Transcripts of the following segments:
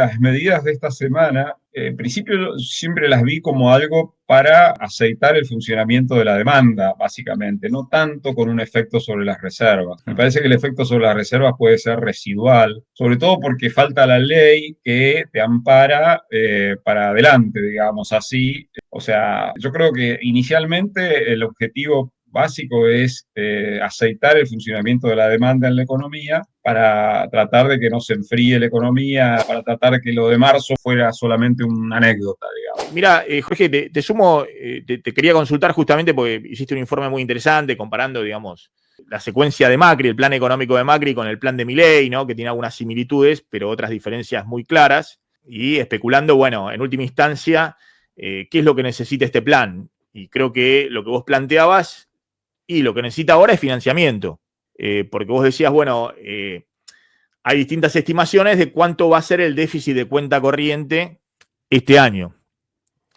Las medidas de esta semana, en principio siempre las vi como algo para aceitar el funcionamiento de la demanda, básicamente, no tanto con un efecto sobre las reservas. Me parece que el efecto sobre las reservas puede ser residual, sobre todo porque falta la ley que te ampara para adelante, digamos así. O sea, yo creo que inicialmente el objetivo básico es aceitar el funcionamiento de la demanda en la economía para tratar de que no se enfríe la economía, para tratar de que lo de marzo fuera solamente una anécdota, digamos. Mira, Jorge, te sumo, te quería consultar justamente porque hiciste un informe muy interesante comparando, digamos, la secuencia de Macri, el plan económico de Macri con el plan de Milei, ¿no? Que tiene algunas similitudes, pero otras diferencias muy claras, y especulando, bueno, en última instancia, qué es lo que necesita este plan. Y creo que lo que vos planteabas y lo que necesita ahora es financiamiento, porque vos decías, bueno, hay distintas estimaciones de cuánto va a ser el déficit de cuenta corriente este año.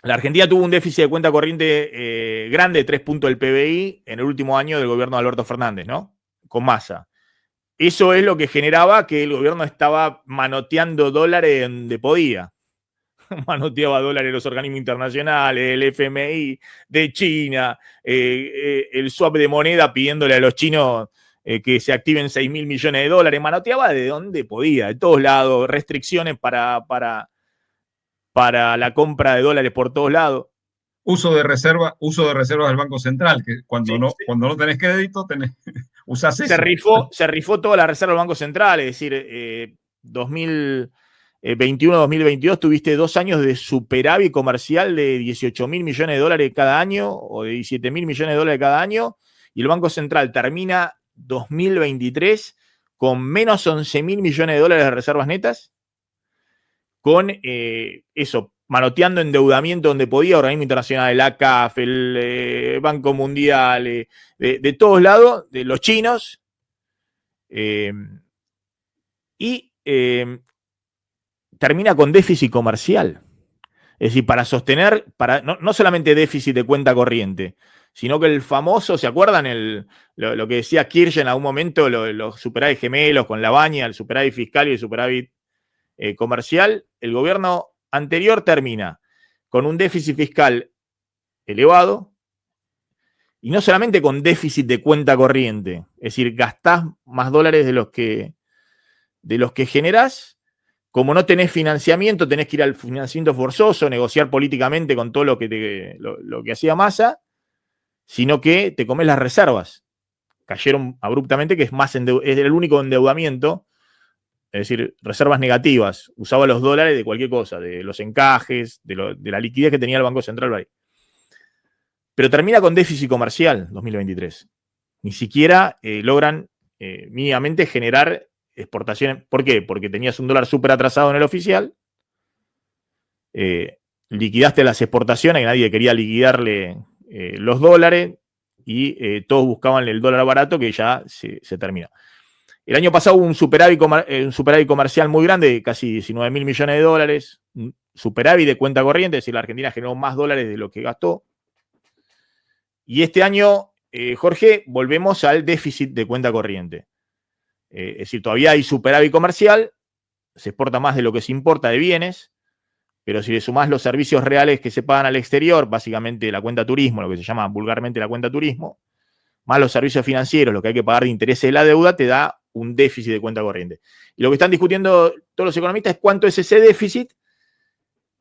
La Argentina tuvo un déficit de cuenta corriente grande de 3 puntos del PBI en el último año del gobierno de Alberto Fernández, ¿no? Con Massa. Eso es lo que generaba que el gobierno estaba manoteando dólares donde podía. Manoteaba dólares de los organismos internacionales, del FMI, de China, el swap de moneda pidiéndole a los chinos que se activen 6.000 millones de dólares. Manoteaba de donde podía, de todos lados, restricciones para la compra de dólares por todos lados. Uso de reservas del Banco Central, que cuando, Sí, no, sí. cuando no tenés crédito, usás Se eso. rifó toda la reserva del Banco Central, es decir, 2021-2022 tuviste 2 años de superávit comercial de 18.000 millones de dólares cada año o de 17.000 millones de dólares cada año, y el Banco Central termina 2023 con menos 11.000 millones de dólares de reservas netas, con eso, manoteando endeudamiento donde podía, organismo internacional, el ACAF, el Banco Mundial, de todos lados, de los chinos, y termina con déficit comercial. Es decir, para sostener, no solamente déficit de cuenta corriente, sino que el famoso, ¿se acuerdan lo que decía Kirchner en algún momento, los superávit gemelos con la baña, el superávit fiscal y el superávit comercial? El gobierno anterior termina con un déficit fiscal elevado y no solamente con déficit de cuenta corriente, es decir, gastás más dólares de los que generás. Como no tenés financiamiento, tenés que ir al financiamiento forzoso, negociar políticamente con todo lo que hacía Massa, sino que te comés las reservas. Cayeron abruptamente, que es el único endeudamiento, es decir, reservas negativas. Usaba los dólares de cualquier cosa, de los encajes, de la liquidez que tenía el Banco Central. Pero termina con déficit comercial 2023. Ni siquiera logran mínimamente generar exportaciones. ¿Por qué? Porque tenías un dólar súper atrasado en el oficial, liquidaste las exportaciones, que nadie quería liquidarle los dólares, y todos buscaban el dólar barato, que ya se terminó. El año pasado hubo un superávit comercial muy grande, casi 19.000 millones de dólares, un superávit de cuenta corriente, es decir, la Argentina generó más dólares de lo que gastó. Y este año, Jorge, volvemos al déficit de cuenta corriente. Es decir, todavía hay superávit comercial, se exporta más de lo que se importa de bienes, pero si le sumás los servicios reales que se pagan al exterior, básicamente la cuenta turismo, lo que se llama vulgarmente la cuenta turismo, más los servicios financieros, lo que hay que pagar de intereses de la deuda, te da un déficit de cuenta corriente. Y lo que están discutiendo todos los economistas es cuánto es ese déficit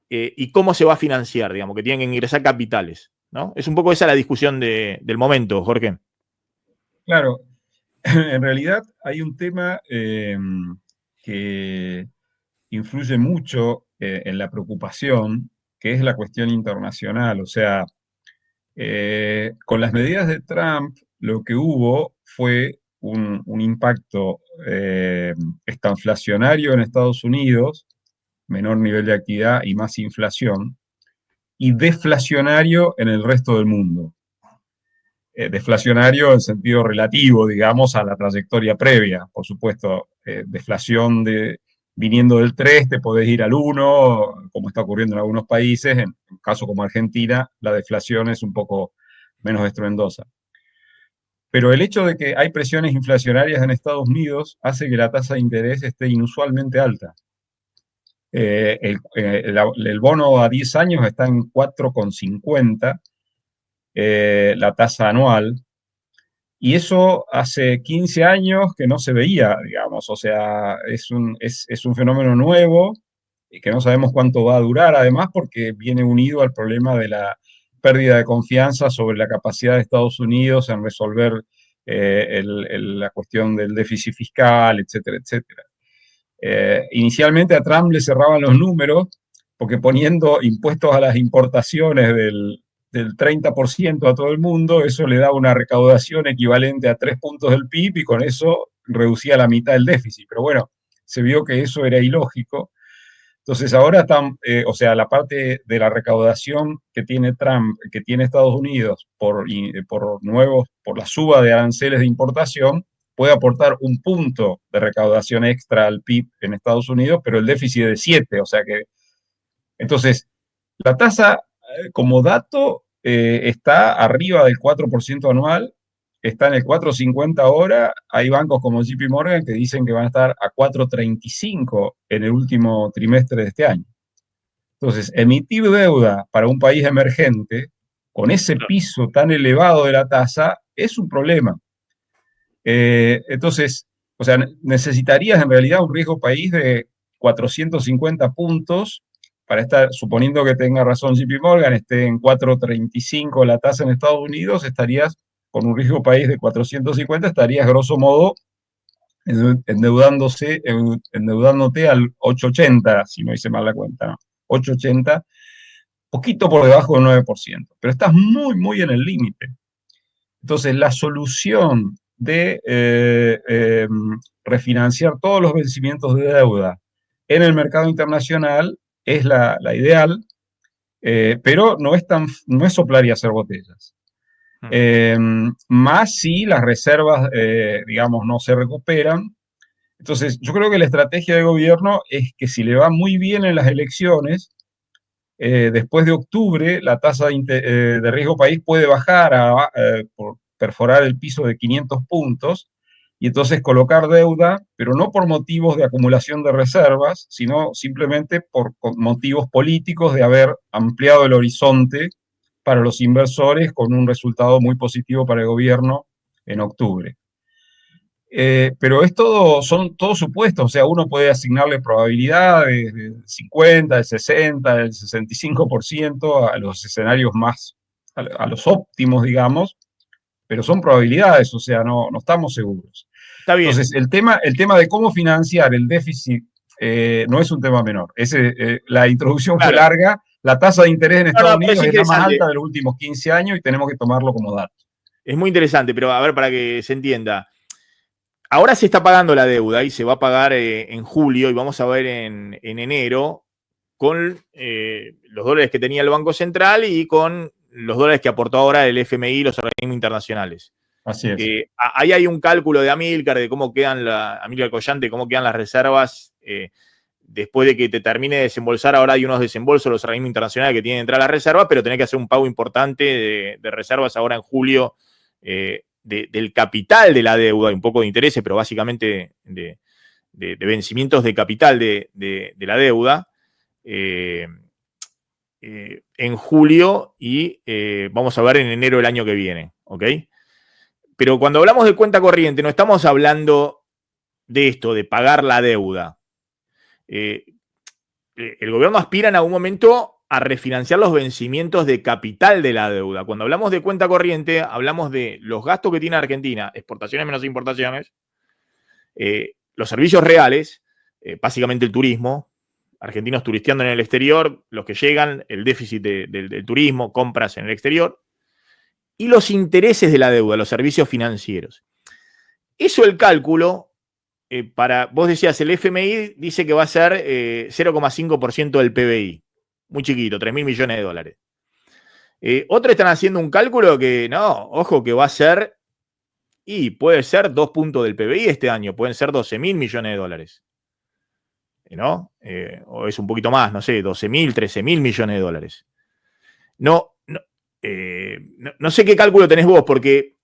y cómo se va a financiar, digamos, que tienen que ingresar capitales, ¿no? Es un poco esa la discusión del momento, Jorge. Claro, en realidad hay un tema que influye mucho en la preocupación, que es la cuestión internacional. O sea, con las medidas de Trump, lo que hubo fue un impacto estanflacionario en Estados Unidos, menor nivel de actividad y más inflación, y deflacionario en el resto del mundo. Deflacionario en sentido relativo, digamos, a la trayectoria previa. Por supuesto, deflación viniendo del 3, te podés ir al 1, como está ocurriendo en algunos países. En un caso como Argentina, la deflación es un poco menos estruendosa. Pero el hecho de que hay presiones inflacionarias en Estados Unidos hace que la tasa de interés esté inusualmente alta. el bono a 10 años está en 4,50, la tasa anual. Y eso hace 15 años que no se veía, digamos. O sea, es un fenómeno nuevo y que no sabemos cuánto va a durar, además, porque viene unido al problema de la pérdida de confianza sobre la capacidad de Estados Unidos en resolver la cuestión del déficit fiscal, etcétera, etcétera. Inicialmente a Trump le cerraban los números porque poniendo impuestos a las importaciones del 30% a todo el mundo, eso le daba una recaudación equivalente a 3 puntos del PIB y con eso reducía la mitad del déficit. Pero bueno, se vio que eso era ilógico. Entonces ahora están, o sea, la parte de la recaudación que tiene Trump, que tiene Estados Unidos por la suba de aranceles de importación, puede aportar un punto de recaudación extra al PIB en Estados Unidos, pero el déficit es de 7, o sea que, entonces, la tasa como dato está arriba del 4% anual, está en el 4,50 ahora, hay bancos como JP Morgan que dicen que van a estar a 4,35 en el último trimestre de este año. Entonces, emitir deuda para un país emergente con ese piso tan elevado de la tasa es un problema. Entonces, o sea, necesitarías en realidad un riesgo país de 450 puntos para estar, suponiendo que tenga razón JP Morgan, esté en 4,35 la tasa en Estados Unidos, estarías con un riesgo país de 450, estarías grosso modo endeudándote al 8,80, si no hice mal la cuenta, ¿no? 8,80, poquito por debajo del 9%, pero estás muy, muy en el límite. Entonces, la solución de refinanciar todos los vencimientos de deuda en el mercado internacional es la ideal, pero no es soplar y hacer botellas. Más si las reservas, digamos, no se recuperan. Entonces, yo creo que la estrategia de gobierno es que si le va muy bien en las elecciones, después de octubre, la tasa de riesgo país puede bajar por perforar el piso de 500 puntos y entonces colocar deuda, pero no por motivos de acumulación de reservas, sino simplemente por motivos políticos de haber ampliado el horizonte para los inversores con un resultado muy positivo para el gobierno en octubre. Pero son todos supuestos, o sea, uno puede asignarle probabilidades del 50, del 60, del 65% a los escenarios a los óptimos, digamos, pero son probabilidades, o sea, no estamos seguros. Está bien. Entonces, el tema de cómo financiar el déficit no es un tema menor. La introducción fue larga, la tasa de interés en Estados Unidos es la más alta de los últimos 15 años y tenemos que tomarlo como dato. Es muy interesante, pero a ver, para que se entienda. Ahora se está pagando la deuda y se va a pagar en julio y vamos a ver en enero con los dólares que tenía el Banco Central y con los dólares que aportó ahora el FMI y los organismos internacionales. Así es. Ahí hay un cálculo de Amílcar, de cómo quedan Amílcar Collante, cómo quedan las reservas después de que te termine de desembolsar. Ahora hay unos desembolsos los organismos internacionales que tienen que entrar a la reserva, pero tenés que hacer un pago importante de reservas ahora en julio del capital de la deuda, un poco de intereses, pero básicamente de vencimientos de capital de la deuda en julio y vamos a ver en enero del año que viene, ¿ok? Pero cuando hablamos de cuenta corriente, no estamos hablando de esto, de pagar la deuda. El gobierno aspira en algún momento a refinanciar los vencimientos de capital de la deuda. Cuando hablamos de cuenta corriente, hablamos de los gastos que tiene Argentina, exportaciones menos importaciones, los servicios reales, básicamente el turismo, argentinos turisteando en el exterior, los que llegan, el déficit del turismo, compras en el exterior, y los intereses de la deuda, los servicios financieros. Eso el cálculo, vos decías, el FMI dice que va a ser 0,5% del PBI. Muy chiquito, 3.000 millones de dólares. Otros están haciendo un cálculo que, no, ojo, que va a ser, y puede ser 2 puntos del PBI este año, pueden ser 12.000 millones de dólares. ¿No? O es un poquito más, no sé, 12.000, 13.000 millones de dólares. No sé qué cálculo tenés vos, porque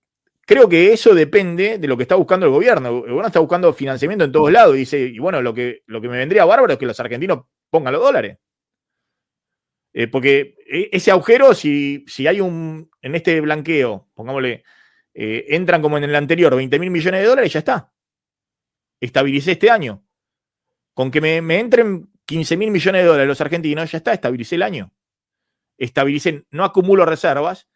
creo que eso depende de lo que está buscando el gobierno. El gobierno está buscando financiamiento en todos lados y dice, y bueno, lo que me vendría bárbaro es que los argentinos pongan los dólares. Porque ese agujero, si hay en este blanqueo, pongámosle, entran como en el anterior 20.000 millones de dólares, ya está. Estabilicé este año. Con que me entren 15.000 millones de dólares los argentinos, ya está, estabilicé el año. Estabilicé, no acumulo reservas,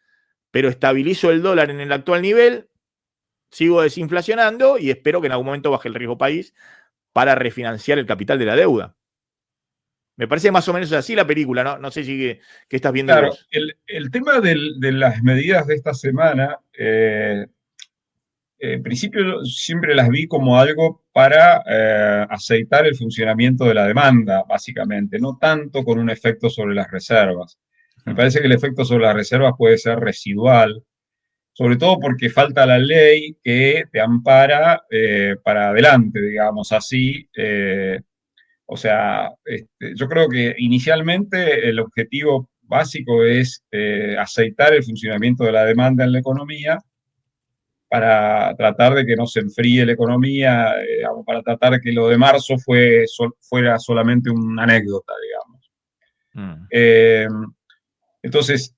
pero estabilizo el dólar en el actual nivel, sigo desinflacionando y espero que en algún momento baje el riesgo país para refinanciar el capital de la deuda. Me parece más o menos así la película, ¿no? No sé si qué estás viendo Claro, vos. el tema de las medidas de esta semana, en principio siempre las vi como algo para aceitar el funcionamiento de la demanda, básicamente, no tanto con un efecto sobre las reservas. Me parece que el efecto sobre las reservas puede ser residual, sobre todo porque falta la ley que te ampara para adelante, digamos así. O sea, yo creo que inicialmente el objetivo básico es aceitar el funcionamiento de la demanda en la economía para tratar de que no se enfríe la economía, para tratar de que lo de marzo fuera solamente una anécdota, digamos. Eh, entonces,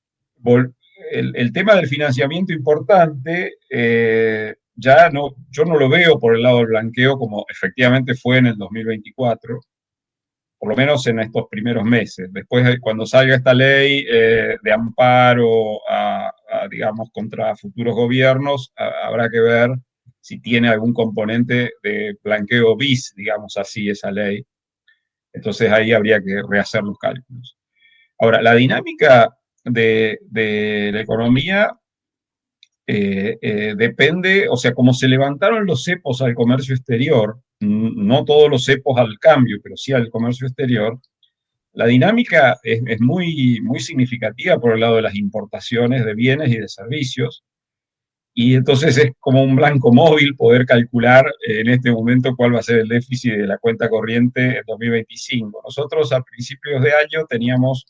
el tema del financiamiento importante, ya no, yo no lo veo por el lado del blanqueo como efectivamente fue en el 2024, por lo menos en estos primeros meses. Después, cuando salga esta ley de amparo, digamos, contra futuros gobiernos, habrá que ver si tiene algún componente de blanqueo bis, digamos así, esa ley. Entonces ahí habría que rehacer los cálculos. Ahora, la dinámica de la economía depende, o sea, como se levantaron los cepos al comercio exterior, no todos los cepos al cambio, pero sí al comercio exterior, la dinámica es muy, muy significativa por el lado de las importaciones de bienes y de servicios. Y entonces es como un blanco móvil poder calcular en este momento cuál va a ser el déficit de la cuenta corriente en 2025. Nosotros a principios de año teníamos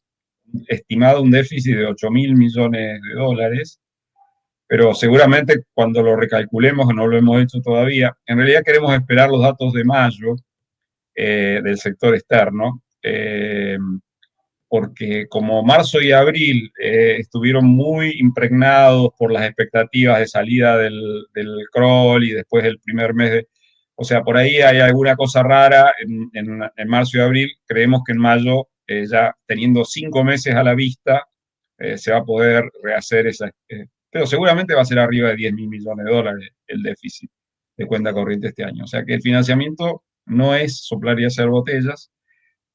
estimado un déficit de 8.000 millones de dólares, pero seguramente cuando lo recalculemos, no lo hemos hecho todavía, en realidad queremos esperar los datos de mayo del sector externo, porque como marzo y abril estuvieron muy impregnados por las expectativas de salida del crawl y después el primer mes o sea, por ahí hay alguna cosa rara en marzo y abril, creemos que en mayo, ya teniendo 5 meses a la vista, se va a poder rehacer esa, pero seguramente va a ser arriba de 10.000 millones de dólares el déficit de cuenta corriente este año. O sea que el financiamiento no es soplar y hacer botellas,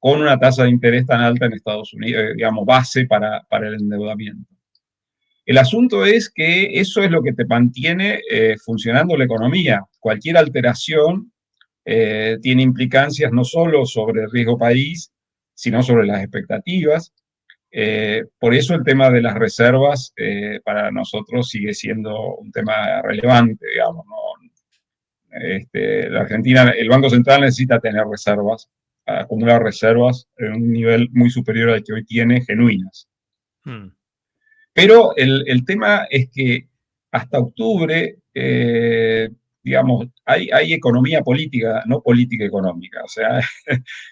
con una tasa de interés tan alta en Estados Unidos, digamos, base para el endeudamiento. El asunto es que eso es lo que te mantiene funcionando la economía. Cualquier alteración tiene implicancias no solo sobre el riesgo país, sino sobre las expectativas. Por eso el tema de las reservas para nosotros sigue siendo un tema relevante, digamos, ¿no? La Argentina, el Banco Central necesita tener reservas, acumular reservas en un nivel muy superior al que hoy tiene, genuinas. Pero el tema es que hasta octubre, digamos, hay economía política, no política económica. O sea,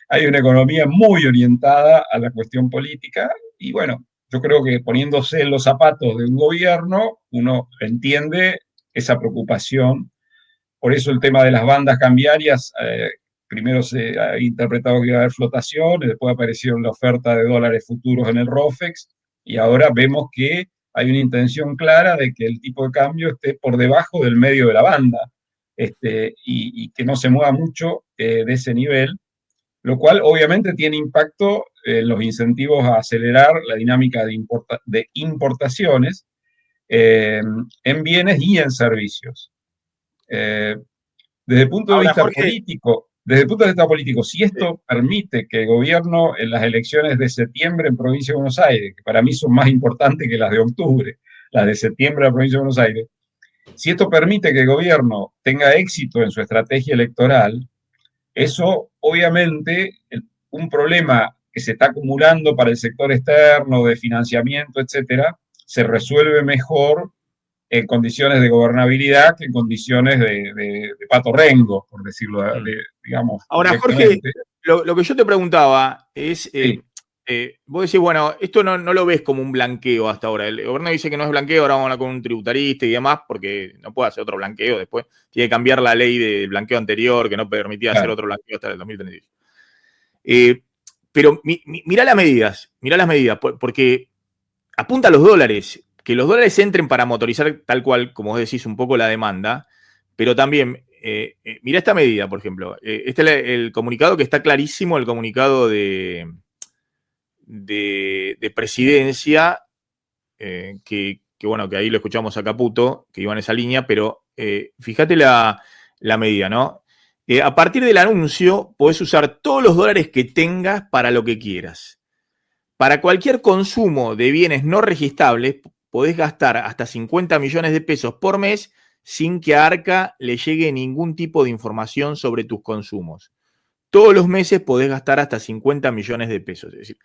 hay una economía muy orientada a la cuestión política y bueno, yo creo que poniéndose en los zapatos de un gobierno, uno entiende esa preocupación. Por eso el tema de las bandas cambiarias, primero se ha interpretado que iba a haber flotaciones, después apareció la oferta de dólares futuros en el ROFEX, y ahora vemos que hay una intención clara de que el tipo de cambio esté por debajo del medio de la banda, y que no se mueva mucho de ese nivel, lo cual obviamente tiene impacto en los incentivos a acelerar la dinámica de importaciones en bienes y en servicios. Desde el punto de Ahora, vista Jorge, político, si esto permite que el gobierno en las elecciones de septiembre en Provincia de Buenos Aires, que para mí son más importantes que las de octubre, las de septiembre en la Provincia de Buenos Aires, si esto permite que el gobierno tenga éxito en su estrategia electoral, eso obviamente un problema que se está acumulando para el sector externo de financiamiento, etcétera, se resuelve mejor en condiciones de gobernabilidad que en condiciones de pato rengo, por decirlo, digamos, Ahora, Jorge, directamente. lo que yo te preguntaba es, Sí, vos decís, bueno, esto no lo ves como un blanqueo hasta ahora. El gobierno dice que no es blanqueo, ahora vamos a hablar con un tributarista y demás, porque no puede hacer otro blanqueo después. Tiene que cambiar la ley de blanqueo anterior, que no permitía hacer claro. otro blanqueo hasta el 2036. Pero mirá las medidas, porque apunta a los dólares, que los dólares entren para motorizar tal cual, como vos decís, un poco la demanda, pero también, mirá esta medida, por ejemplo. Este es el comunicado que está clarísimo, el comunicado de presidencia, bueno, que ahí lo escuchamos a Caputo, que iba en esa línea, pero fíjate la medida, ¿no? A partir del anuncio, podés usar todos los dólares que tengas para lo que quieras. Para cualquier consumo de bienes no registrables, podés gastar hasta 50 millones de pesos por mes sin que a Arca le llegue ningún tipo de información sobre tus consumos. Todos los meses podés gastar hasta 50 millones de pesos. Es decir,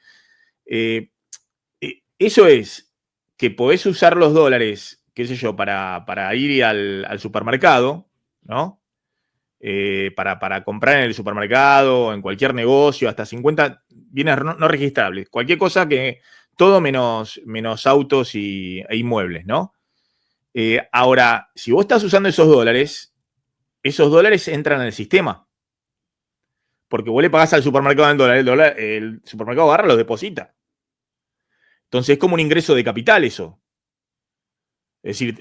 eso es que podés usar los dólares, qué sé yo, para ir al supermercado, ¿no? Para comprar en el supermercado, en cualquier negocio, hasta 50 bienes no registrables. Cualquier cosa que, todo menos autos e inmuebles, ¿no? Ahora, si vos estás usando esos dólares entran en el sistema. Porque vos le pagás al supermercado en dólares, el supermercado agarra, los deposita. Entonces es como un ingreso de capital eso. Es decir,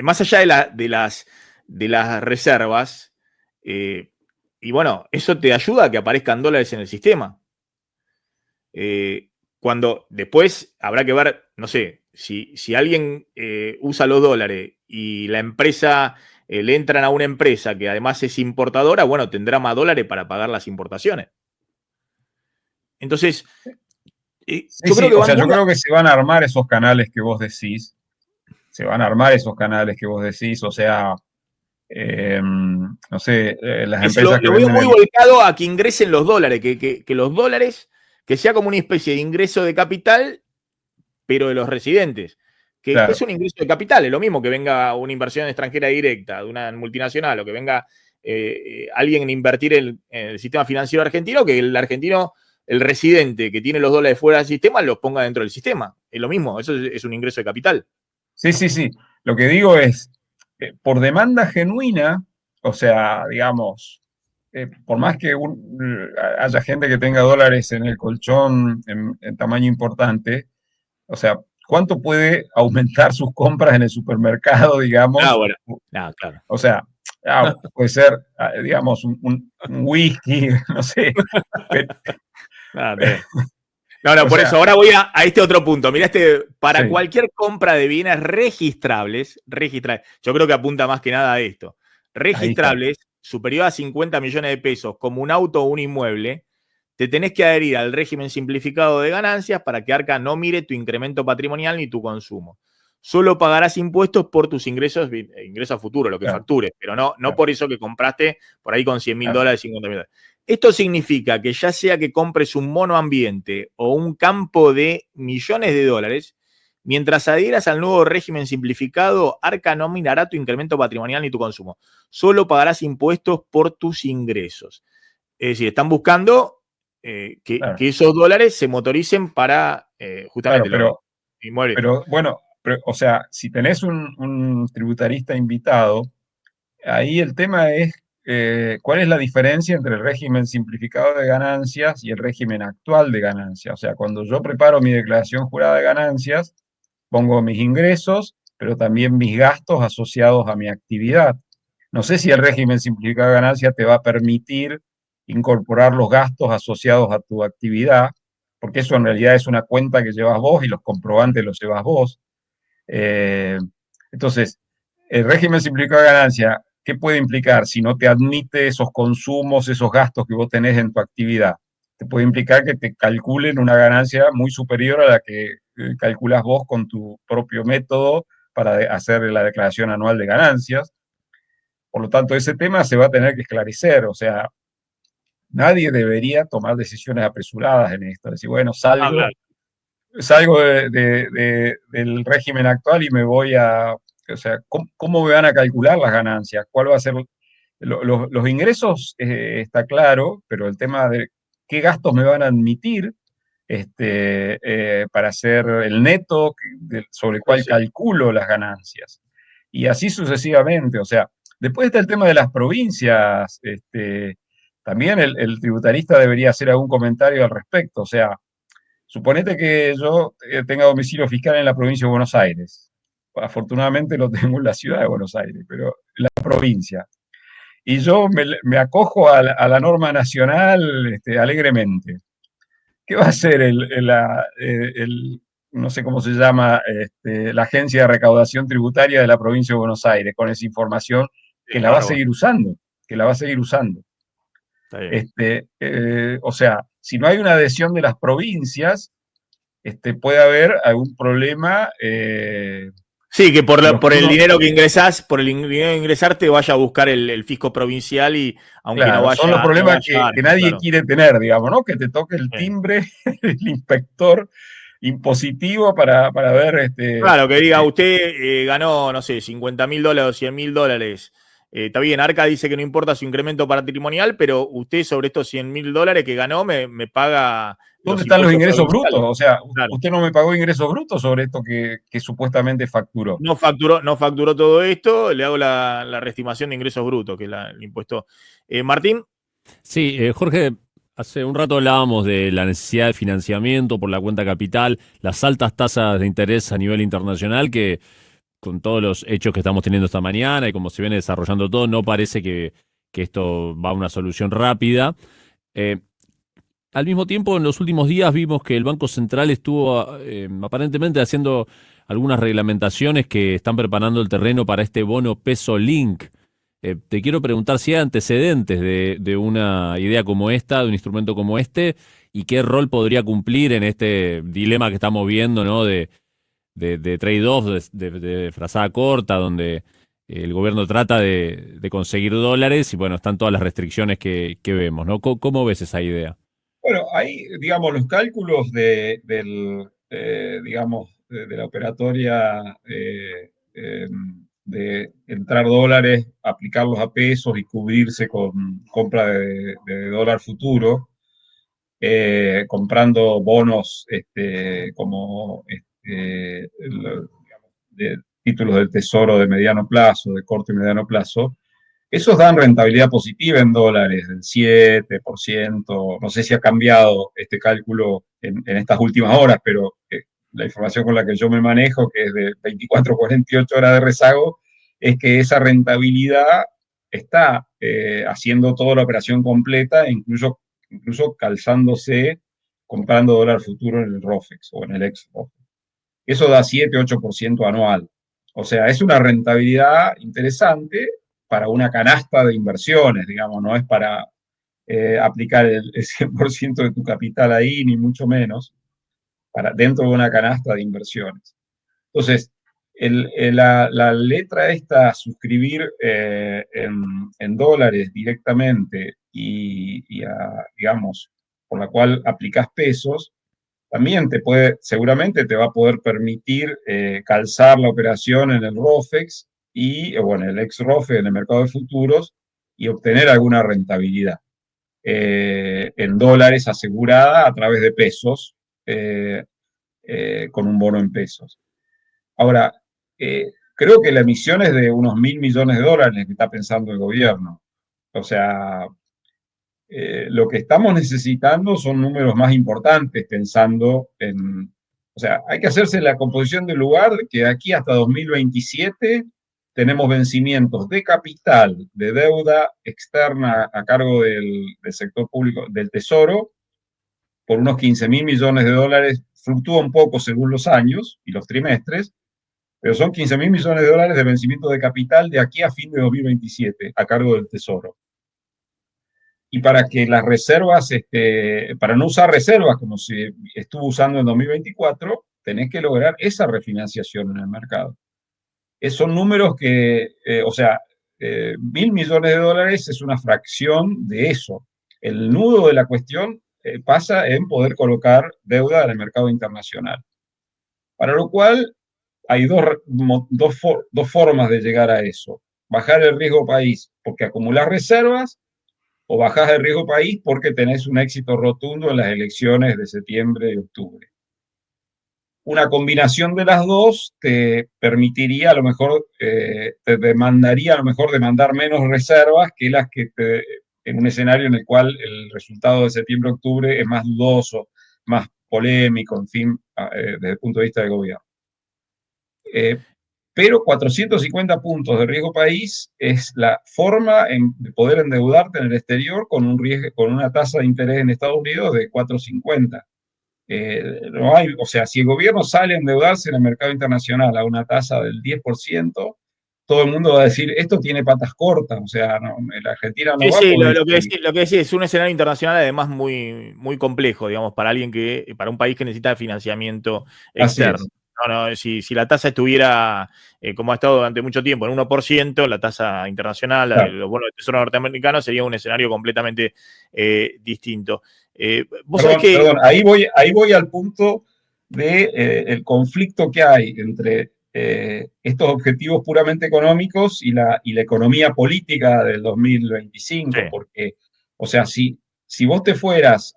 más allá de las reservas, y bueno, eso te ayuda a que aparezcan dólares en el sistema. Cuando después habrá que ver, no sé, si alguien usa los dólares y la empresa, le entran a una empresa que además es importadora, bueno, tendrá más dólares para pagar las importaciones. Entonces, Sí, yo creo sí, que o van sea, yo muy... creo que se van a armar esos canales que vos decís, se van a armar esos canales que vos decís, o sea, no sé, las empresas que Lo veo venden muy volcado a que ingresen los dólares, que los dólares, que sea como una especie de ingreso de capital, pero de los residentes. Que es claro, un ingreso de capital, es lo mismo que venga una inversión extranjera directa de una multinacional o que venga alguien a invertir en el sistema financiero argentino, que el argentino, el residente que tiene los dólares fuera del sistema, los ponga dentro del sistema. Es lo mismo, eso es un ingreso de capital. sí, sí, sí, lo que digo es, por demanda genuina, o sea, digamos, por más que haya gente que tenga dólares en el colchón en tamaño importante, o sea, ¿cuánto puede aumentar sus compras en el supermercado, Ah, digamos? bueno. Ah, claro. O sea, puede ser, digamos, un whisky, no sé. Pero, Ah, está bien. No, no, o por sea, eso. Ahora voy a este otro punto. Mira, para sí, cualquier compra de bienes registrables, yo creo que apunta más que nada a esto. ahí está. Registrables, superior a 50 millones de pesos, como un auto o un inmueble, te tenés que adherir al régimen simplificado de ganancias para que Arca no mire tu incremento patrimonial ni tu consumo. Solo pagarás impuestos por tus ingresos a futuro, lo que Claro, factures, pero no claro, por eso que compraste por ahí con 100 mil claro. dólares, 50 mil dólares. Esto significa que ya sea que compres un mono ambiente o un campo de millones de dólares, mientras adhieras al nuevo régimen simplificado, Arca no minará tu incremento patrimonial ni tu consumo. Solo pagarás impuestos por tus ingresos. Es decir, están buscando Claro. que esos dólares se motoricen para Claro, justamente los inmuebles. pero bueno, o sea, si tenés un tributarista invitado, ahí el tema es cuál es la diferencia entre el régimen simplificado de ganancias y el régimen actual de ganancias. O sea, cuando yo preparo mi declaración jurada de ganancias, pongo mis ingresos, pero también mis gastos asociados a mi actividad. No sé si el régimen simplificado de ganancias te va a permitir incorporar los gastos asociados a tu actividad, porque eso en realidad es una cuenta que llevas vos y los comprobantes los llevas vos. Eh, entonces, el régimen simplificado de ganancia, ¿qué puede implicar si no te admite esos consumos, esos gastos que vos tenés en tu actividad? Te puede implicar que te calculen una ganancia muy superior a la que calculas vos con tu propio método para hacer la declaración anual de ganancias. Por lo tanto, ese tema se va a tener que esclarecer. O sea, nadie debería tomar decisiones apresuradas en esto. Decir, bueno, Ah, claro. salgo del régimen actual y me voy a o sea, ¿cómo me van a calcular las ganancias? ¿Cuál va a ser? Los ingresos está claro, pero el tema de qué gastos me van a admitir para hacer el neto sobre el cual Sí. calculo las ganancias. Y así sucesivamente. O sea, después está el tema de las provincias. También el tributarista debería hacer algún comentario al respecto. O sea, suponete que yo tenga domicilio fiscal en la provincia de Buenos Aires. Afortunadamente lo tengo en la ciudad de Buenos Aires, pero en la provincia. Y yo me acojo a la norma nacional alegremente. ¿Qué va a hacer no sé cómo se llama, la Agencia de Recaudación Tributaria de la provincia de Buenos Aires con esa información que Sí, la va a bárbaro. seguir usando? Que la va a seguir usando. Está bien. O sea, si no hay una adhesión de las provincias, puede haber algún problema. Sí, que por, Los que por el uno, dinero que ingresás, por el dinero de ingresar, te vaya a buscar el fisco provincial y aunque no claro, son los vaya, no problemas vaya que antes, nadie claro. quiere tener, digamos, ¿no? Que te toque el Sí. timbre, el inspector impositivo para ver, Claro, que diga, usted ganó, no sé, $50.000 o $100.000. Está bien, Arca dice que no importa su incremento patrimonial, pero usted sobre estos $100.000 que ganó me paga ¿dónde los están los impuestos ingresos brutos? provinciales. O sea, Claro. usted no me pagó ingresos brutos sobre esto que supuestamente facturó. No facturó todo esto, le hago la reestimación de ingresos brutos, que es el impuesto. Martín, Sí, Jorge, hace un rato hablábamos de la necesidad de financiamiento por la cuenta capital, las altas tasas de interés a nivel internacional, que con todos los hechos que estamos teniendo esta mañana y como se viene desarrollando todo, no parece que esto va a una solución rápida. Eh, Al mismo tiempo, en los últimos días vimos que el Banco Central estuvo aparentemente haciendo algunas reglamentaciones que están preparando el terreno para este bono peso link. Te quiero preguntar si hay antecedentes de una idea como esta, de un instrumento como este, y qué rol podría cumplir en este dilema que estamos viendo, ¿no? De trade-off, de frazada corta, donde el gobierno trata de conseguir dólares y bueno, están todas las restricciones que vemos, ¿no? ¿Cómo ves esa idea? Bueno, ahí, digamos, los cálculos digamos, de la operatoria de entrar dólares, aplicarlos a pesos y cubrirse con compra de dólar futuro, comprando bonos como digamos, de títulos del tesoro de mediano plazo, de corto y mediano plazo, esos dan rentabilidad positiva en dólares, del 7%. No sé si ha cambiado este cálculo en estas últimas horas, pero la información con la que yo me manejo, que es de 24 48 horas de rezago, es que esa rentabilidad está haciendo toda la operación completa, incluso calzándose, comprando dólar futuro en el ROFEX o en el ex-ROFEX. Eso da 7-8% anual. O sea, es una rentabilidad interesante para una canasta de inversiones, digamos, no es para aplicar el 100% de tu capital ahí, ni mucho menos, dentro de una canasta de inversiones. Entonces, la letra esta, suscribir en dólares directamente digamos, por la cual aplicas pesos, también seguramente te va a poder permitir calzar la operación en el ROFEX o en el ex-ROFE, en el mercado de futuros, y obtener alguna rentabilidad en dólares asegurada a través de pesos, eh, con un bono en pesos. Ahora, creo que la emisión es de unos $1.000 millones que está pensando el gobierno. O sea, lo que estamos necesitando son números más importantes pensando en, o sea, hay que hacerse la composición del lugar que de aquí hasta 2027 tenemos vencimientos de capital, de deuda externa a cargo del sector público, del Tesoro, por unos $15.000 millones. Fluctúa un poco según los años y los trimestres, pero son $15.000 millones de vencimiento de capital de aquí a fin de 2027 a cargo del Tesoro. Y para que las reservas, para no usar reservas como se estuvo usando en 2024, tenés que lograr esa refinanciación en el mercado. Son números que, o sea, $1.000 millones es una fracción de eso. El nudo de la cuestión pasa en poder colocar deuda en el mercado internacional. Para lo cual hay dos formas de llegar a eso. Bajar el riesgo país porque acumulás reservas, o bajás el riesgo país porque tenés un éxito rotundo en las elecciones de septiembre y octubre. Una combinación de las dos te permitiría, a lo mejor, te demandaría a lo mejor demandar menos reservas que las que en un escenario en el cual el resultado de septiembre-octubre es más dudoso, más polémico, en fin, desde el punto de vista del gobierno. Pero 450 puntos de riesgo país es la forma de poder endeudarte en el exterior con una tasa de interés en Estados Unidos de 4,50. No hay, o sea, si el gobierno sale a endeudarse en el mercado internacional a una tasa del 10%, todo el mundo va a decir, esto tiene patas cortas, o sea, no, la Argentina no va a poder... Lo que decís es un escenario internacional además muy, muy complejo, digamos, para un país que necesita financiamiento externo. No, si la tasa estuviera, como ha estado durante mucho tiempo, en 1%, la tasa internacional, claro, los bonos del Tesoro norteamericano, sería un escenario completamente distinto. Perdón, ahí voy al punto del conflicto que hay entre estos objetivos puramente económicos y la economía política del 2025, sí. Porque, o sea, si vos te fueras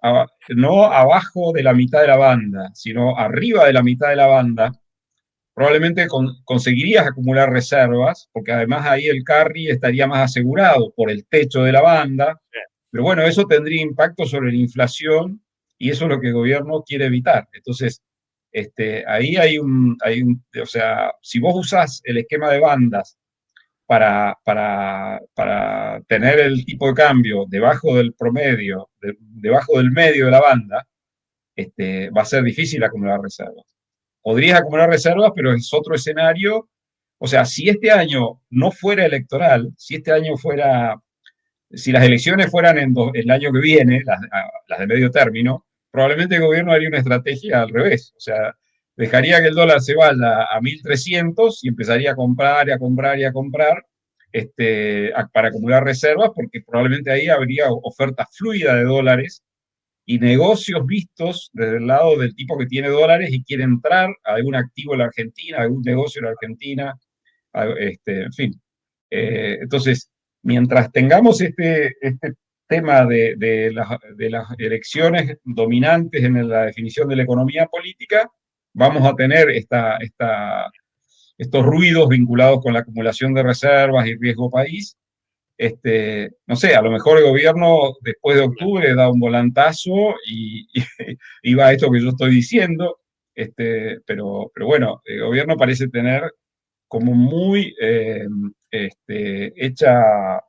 no abajo de la mitad de la banda, sino arriba de la mitad de la banda, probablemente conseguirías acumular reservas, porque además ahí el carry estaría más asegurado por el techo de la banda. Sí. Pero bueno, eso tendría impacto sobre la inflación y eso es lo que el gobierno quiere evitar. Entonces, ahí o sea, si vos usás el esquema de bandas para tener el tipo de cambio debajo del promedio, debajo del medio de la banda, va a ser difícil acumular reservas. Podrías acumular reservas, pero es otro escenario. O sea, si este año no fuera electoral, si las elecciones fueran el año que viene, las de medio término, probablemente el gobierno haría una estrategia al revés. O sea, dejaría que el dólar se vaya a 1.300 y empezaría a comprar y a comprar y a comprar para acumular reservas, porque probablemente ahí habría oferta fluida de dólares y negocios vistos desde el lado del tipo que tiene dólares y quiere entrar a algún activo en la Argentina, a algún negocio en la Argentina, en fin. Entonces, mientras tengamos este tema de las elecciones dominantes en la definición de la economía política, vamos a tener estos ruidos vinculados con la acumulación de reservas y riesgo país. No sé, a lo mejor el gobierno después de octubre da un volantazo y va a esto que yo estoy diciendo, pero bueno, el gobierno parece tener como muy hecha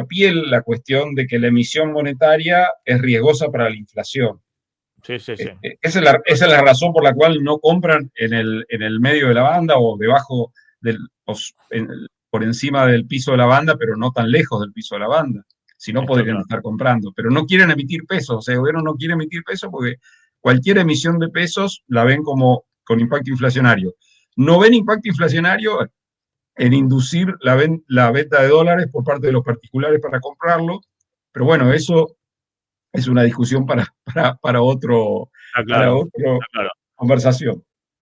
piel la cuestión de que la emisión monetaria es riesgosa para la inflación. Sí. Esa es la razón por la cual no compran en el medio de la banda o debajo por encima del piso de la banda, pero no tan lejos del piso de la banda. Si no, podrían estar comprando. Pero no quieren emitir pesos. O sea, el gobierno no quiere emitir pesos porque cualquier emisión de pesos la ven como con impacto inflacionario. No ven impacto inflacionario en inducir la venta de dólares por parte de los particulares para comprarlo. Pero bueno, eso es una discusión para otra conversación.